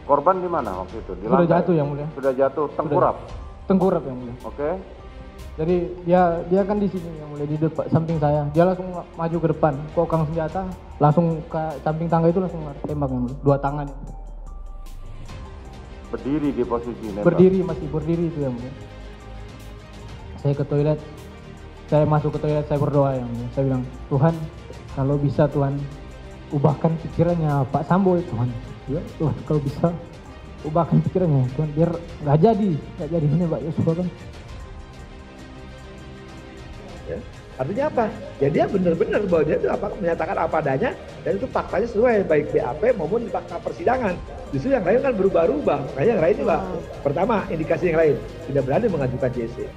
Korban di mana waktu itu? Di Sudah lantai? jatuh yang mulia. Sudah jatuh, tengkurap? Tengkurap yang mulia. Oke. Jadi dia kan di sini yang mulia, di depan samping saya. Dia langsung maju ke depan, kokang senjata, langsung ke samping tangga itu langsung tembak yang mulia. 2 tangan. Berdiri di posisi nembak? Berdiri, masih berdiri itu yang mulia. Saya ke toilet, saya masuk ke toilet, saya berdoa yang mulia. Saya bilang, Tuhan, kalau bisa Tuhan, ubahkan pikirannya Pak Sambo Tuhan. Ya Tuhan, kalau bisa ubahkan pikirannya Tuhan, biar nggak jadi ini Pak Yosua kan. Ya. Artinya apa? Ya dia benar-benar bahwa dia itu menyatakan apa adanya, dan itu faktanya sesuai baik BAP maupun di fakta persidangan. Justru yang lain kan berubah-ubah. Makanya yang lain juga pertama indikasi yang lain tidak berani mengajukan JC.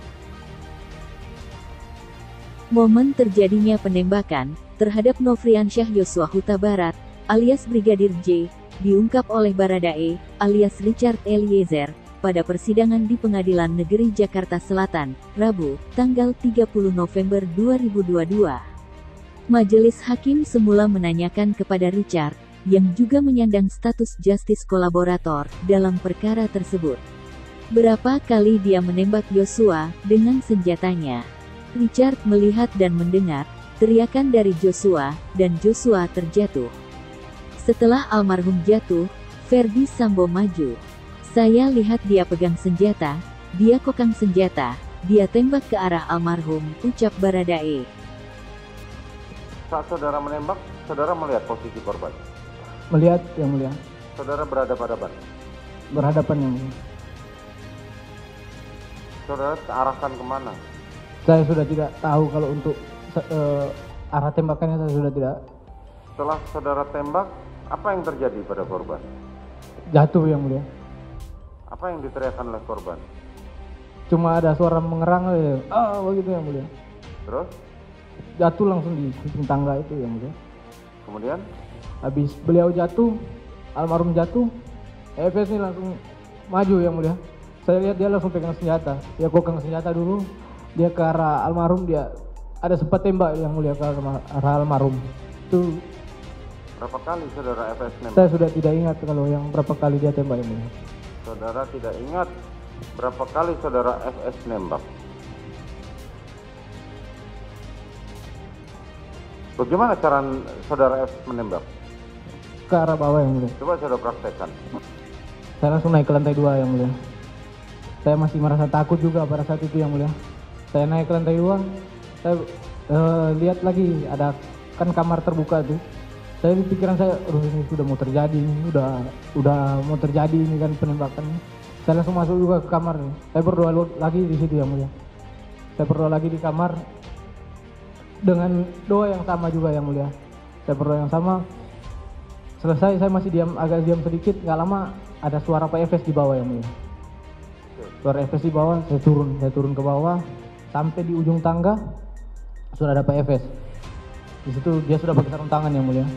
Momen terjadinya penembakan terhadap Nofriansyah Yosua Huta Barat alias Brigadir J diungkap oleh Baradae alias Richard Eliezer pada persidangan di Pengadilan Negeri Jakarta Selatan, Rabu, tanggal 30 November 2022. Majelis Hakim semula menanyakan kepada Richard, yang juga menyandang status justice kolaborator dalam perkara tersebut, berapa kali dia menembak Yosua dengan senjatanya. Richard melihat dan mendengar teriakan dari Joshua, dan Joshua terjatuh. Setelah almarhum jatuh, Ferdi Sambo maju. Saya lihat dia pegang senjata, dia kokang senjata, dia tembak ke arah almarhum, ucap Baradae. Saat saudara menembak, saudara melihat posisi korban? Melihat yang mulia. Saudara berhadapan-hadapan? Berhadapan yang mulia. Saudara arahkan kemana? Saya sudah tidak tahu kalau untuk arah tembakannya, saya sudah tidak. Setelah saudara tembak, apa yang terjadi pada korban? Jatuh yang mulia. Apa yang diteriakkan oleh korban? Cuma ada suara mengerang aja, begitu yang mulia. Terus? Jatuh langsung di samping tangga itu yang mulia. Kemudian? Habis beliau jatuh, almarhum jatuh, EFS ini langsung maju yang mulia. Saya lihat dia langsung pegang senjata, dia kokang senjata dulu, dia ke arah almarhum, dia ada sempat tembak yang mulia ke arah almarhum. Itu berapa kali saudara FS nembak? saya sudah tidak ingat kalau yang berapa kali dia tembak yang mulia. Saudara tidak ingat berapa kali saudara FS nembak? Bagaimana cara saudara F menembak? Ke arah bawah yang mulia. Coba saudara praktekkan. Saya langsung naik ke lantai 2 yang mulia. Saya masih merasa takut juga pada saat itu yang mulia. Saya naik ke lantai 2, saya lihat lagi ada kan kamar terbuka tuh. Saya di pikiran saya, ini sudah mau terjadi, udah mau terjadi ini kan penembakan. Saya langsung masuk juga ke kamar. Saya berdoa lagi di situ yang mulia. Saya berdoa lagi di kamar dengan doa yang sama juga yang mulia. Saya berdoa yang sama. Selesai saya masih agak diam sedikit, nggak lama ada suara Pak Efes di bawah yang mulia. Suara Efes di bawah, saya turun ke bawah, sampai di ujung tangga sudah ada Pak Efes. Di situ dia sudah pakai sarung tangan yang mulia.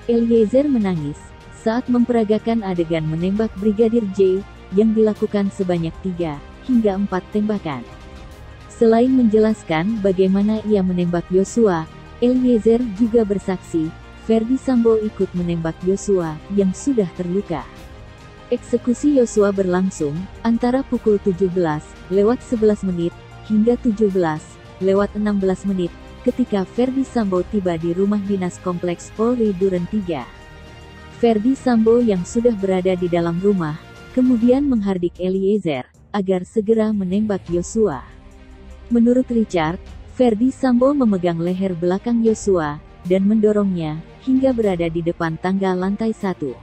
Eliezer menangis saat memperagakan adegan menembak Brigadir J yang dilakukan sebanyak 3 hingga 4 tembakan. Selain menjelaskan bagaimana ia menembak Yosua, Eliezer juga bersaksi Ferdi Sambo ikut menembak Yosua yang sudah terluka. Eksekusi Yosua berlangsung antara pukul 17:11 hingga 17:16 ketika Ferdi Sambo tiba di rumah dinas Kompleks Polri Duren 3. Ferdi Sambo yang sudah berada di dalam rumah kemudian menghardik Eliezer agar segera menembak Yosua. Menurut Richard, Ferdi Sambo memegang leher belakang Yosua dan mendorongnya hingga berada di depan tangga lantai 1.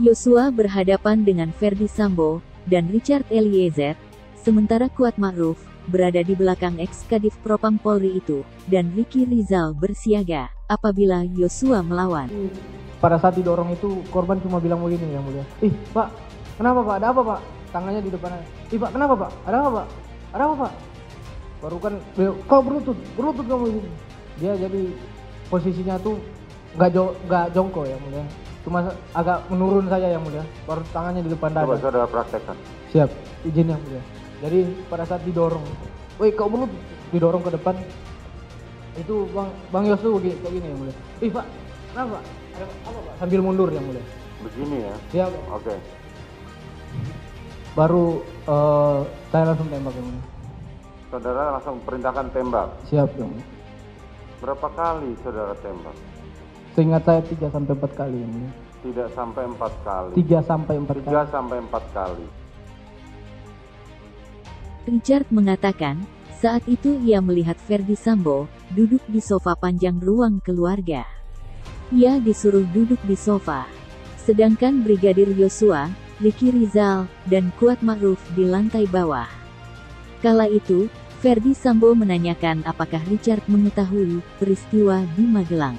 Yosua berhadapan dengan Ferdi Sambo dan Richard Eliezer, sementara Kuat Ma'ruf berada di belakang ex-Kadif Propam Polri itu, dan Ricky Rizal bersiaga apabila Yosua melawan. Pada saat didorong itu, korban cuma bilang begini yang mulia. Pak, kenapa Pak? Ada apa Pak? Tangannya di depannya. Pak, kenapa Pak? Ada apa Pak? Ada apa Pak? Baru kan, kau berlutut kamu ini. Dia jadi posisinya tuh nggak jongkok ya mulia. Cuma agak menurun saja yang mulia. Baru tangannya di depan dada. Coba saudara praktekkan. Siap, izin yang mulia. Jadi pada saat didorong, kau berlutut, didorong ke depan. Itu Bang Yosua begini yang mulia. Pak, kenapa Pak? Ada apa Pak? Sambil mundur yang mulia. Begini ya. Ya, Oke. baru saya langsung tembak yang mulia. Saudara langsung perintahkan tembak. Siap yang mulia. Berapa kali saudara tembak? Seingat saya 3 sampai 4 kali yang mulia. Tidak sampai 4 kali. 3 sampai 4 kali. 3 sampai 4 kali. Richard mengatakan, saat itu ia melihat Ferdi Sambo duduk di sofa panjang ruang keluarga. Ia disuruh duduk di sofa, sedangkan Brigadir Yosua, Ricky Rizal, dan Kuat Ma'ruf di lantai bawah. Kala itu, Ferdi Sambo menanyakan apakah Richard mengetahui peristiwa di Magelang.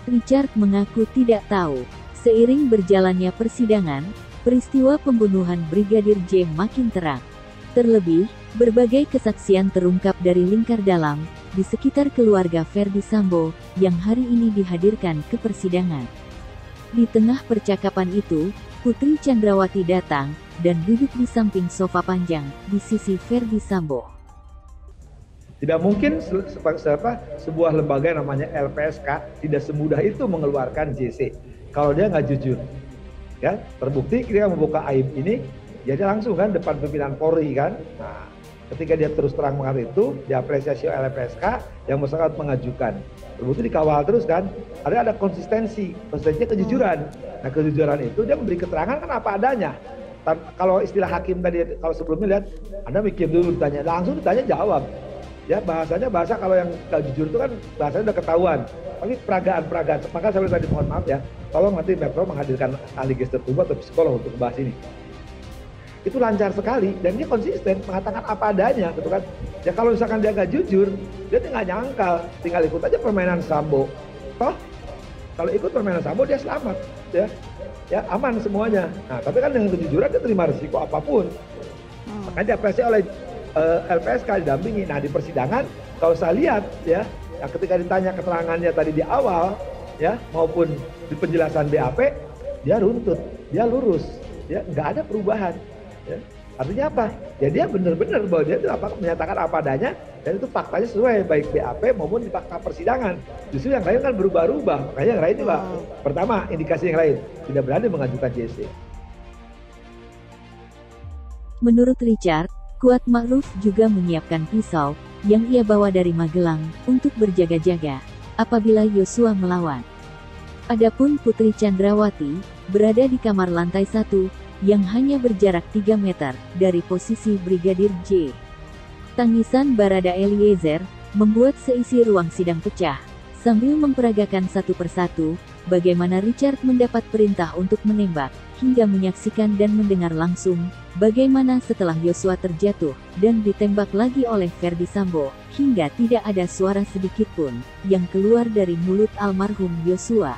Richard mengaku tidak tahu. Seiring berjalannya persidangan, peristiwa pembunuhan Brigadir J makin terang. Terlebih, berbagai kesaksian terungkap dari lingkar dalam di sekitar keluarga Ferdi Sambo yang hari ini dihadirkan ke persidangan. Di tengah percakapan itu, Putri Chandrawati datang dan duduk di samping sofa panjang di sisi Ferdi Sambo. Tidak mungkin sebuah lembaga yang namanya LPSK tidak semudah itu mengeluarkan JC kalau dia nggak jujur. Ya, terbukti ketika membuka aib ini, jadi langsung kan depan pimpinan Polri kan. Nah, ketika dia terus terang mengatakan itu, diapresiasi oleh LPSK yang bersangkutan mengajukan. Terbukti dikawal terus kan. Ada konsistensinya kejujuran. Nah, kejujuran itu dia memberi keterangan kan apa adanya. Kalau istilah hakim tadi, kalau sebelumnya lihat, Anda mikir dulu ditanya, langsung ditanya jawab. Ya, bahasanya bahasa kalau yang gak jujur itu kan bahasanya udah ketahuan. Tapi peragaan. Maka saya tadi mohon maaf ya, tolong nanti Metro menghadirkan ahli gestur tubuh atau psikolog untuk membahas ini. Itu lancar sekali dan dia konsisten mengatakan apa adanya gitu kan. Ya kalau misalkan dia gak jujur, dia tinggal nyangkal, tinggal ikut aja permainan Sambo. Toh kalau ikut permainan Sambo dia selamat ya. Ya aman semuanya. Nah, tapi kan dengan kejujuran dia terima risiko apapun. Makanya diapresiasi oleh LPSK didampingi. Nah, di persidangan kalau saya lihat ya, ketika ditanya keterangannya tadi di awal ya maupun di penjelasan BAP, dia runtut, dia lurus, ya nggak ada perubahan. Ya. Artinya apa? Ya dia benar-benar bahwa dia itu menyatakan apa adanya dan itu faktanya sesuai baik BAP maupun di fakta persidangan. Justru yang lain kan berubah-ubah. Makanya yang lain juga pertama indikasi yang lain tidak berani mengajukan JC. Menurut Richard, Kuat Ma'ruf juga menyiapkan pisau yang ia bawa dari Magelang untuk berjaga-jaga apabila Yosua melawan. Adapun Putri Chandrawati berada di kamar lantai 1 yang hanya berjarak 3 meter dari posisi Brigadir J. Tangisan Barada Eliezer membuat seisi ruang sidang pecah sambil memperagakan satu persatu bagaimana Richard mendapat perintah untuk menembak hingga menyaksikan dan mendengar langsung bagaimana setelah Yosua terjatuh dan ditembak lagi oleh Ferdi Sambo hingga tidak ada suara sedikit pun yang keluar dari mulut almarhum Yosua.